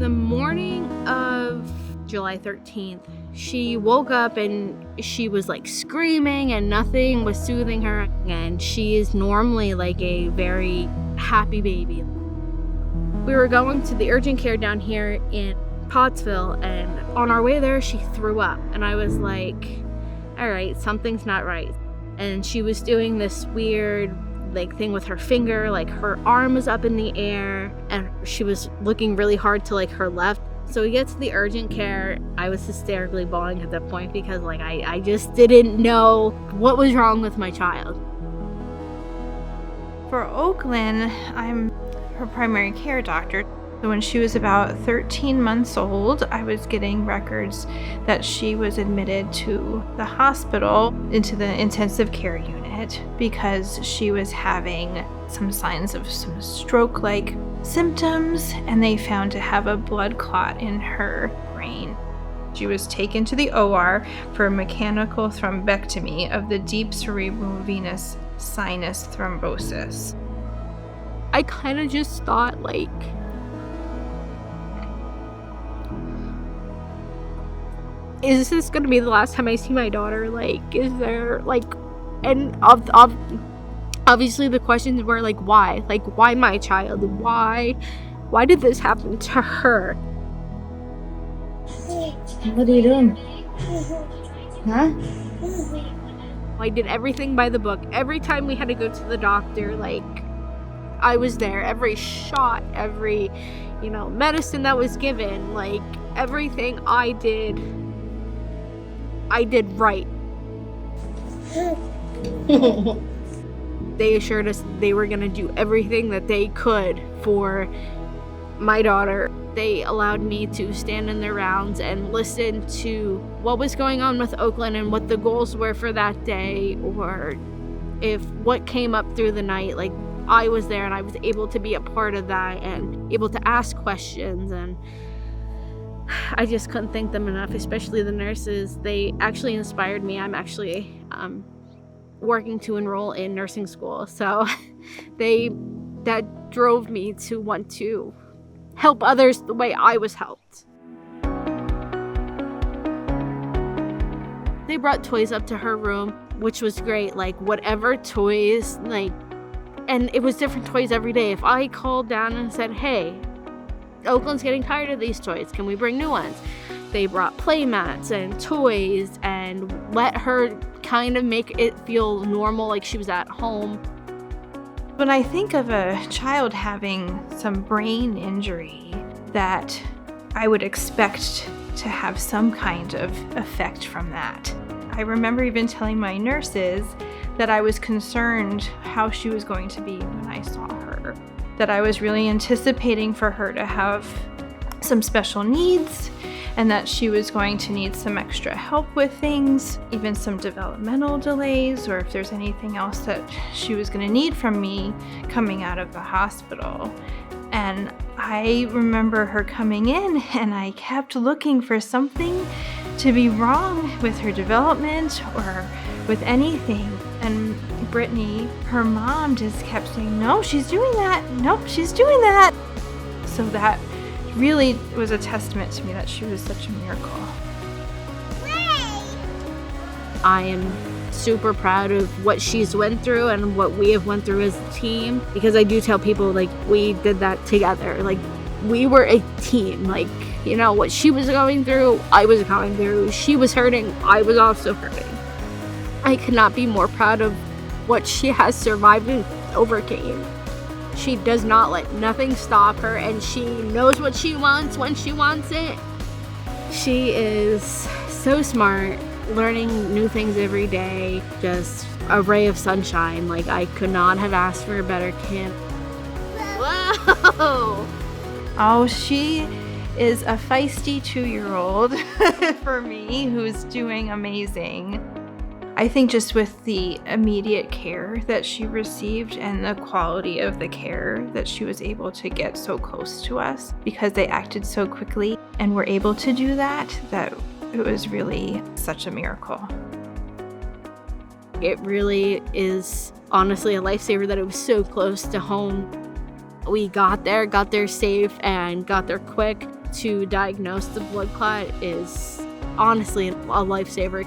The morning of July 13th, she woke up and she was like screaming and nothing was soothing her. And she is normally like a very happy baby. We were going to the urgent care down here in Pottsville, and on our way there, she threw up. And I was like, all right, something's not right. And she was doing this weird like thing with her finger, like her arm was up in the air and she was looking really hard to like her left. So we get to the urgent care. I was hysterically bawling at that point because like I just didn't know what was wrong with my child. For Oaklynn, I'm her primary care doctor. So when she was about 13 months old, I was getting records that she was admitted to the hospital into the intensive care unit because she was having some signs of some stroke-like symptoms, and they found to have a blood clot in her brain. She was taken to the OR for mechanical thrombectomy of the deep cerebrovenous sinus thrombosis. I kind of just thought like, is this going to be the last time I see my daughter? Like, is there, like, and obviously the questions were, like, why? Like, why my child? Why did this happen to her? What are you doing? Huh? I did everything by the book. Every time we had to go to the doctor, like, I was there. Every shot, every, medicine that was given, like, everything I did right. They assured us they were going to do everything that they could for my daughter. They allowed me to stand in their rounds and listen to what was going on with Oaklynn and what the goals were for that day, or if what came up through the night. Like, I was there and I was able to be a part of that and able to ask questions, and I just couldn't thank them enough, especially the nurses. They actually inspired me. I'm actually working to enroll in nursing school, so that drove me to want to help others the way I was helped. They brought toys up to her room, which was great, like whatever toys, like, and it was different toys every day. If I called down and said, hey, Oaklynn's getting tired of these toys, can we bring new ones? They brought play mats and toys and let her kind of make it feel normal, like she was at home. When I think of a child having some brain injury, that I would expect to have some kind of effect from that. I remember even telling my nurses that I was concerned how she was going to be when I saw her, that I was really anticipating for her to have some special needs, and that she was going to need some extra help with things, even some developmental delays, or if there's anything else that she was going to need from me coming out of the hospital. And I remember her coming in, and I kept looking for something to be wrong with her development or with anything. And Brittany, her mom, just kept saying, no, she's doing that. Nope, she's doing that. So that really was a testament to me that she was such a miracle. I am super proud of what she's went through and what we have went through as a team, because I do tell people, like, we did that together. Like, we were a team. Like, what she was going through, I was going through. She was hurting, I was also hurting. I could not be more proud of what she has survived and overcame. She does not let nothing stop her, and she knows what she wants when she wants it. She is so smart, learning new things every day, just a ray of sunshine. Like, I could not have asked for a better kid. Whoa! Oh, she is a feisty 2-year-old for me, who's doing amazing. I think just with the immediate care that she received and the quality of the care that she was able to get so close to us, because they acted so quickly and were able to do that it was really such a miracle. It really is honestly a lifesaver that it was so close to home. We got there safe and got there quick. to diagnose the blood clot is honestly a lifesaver.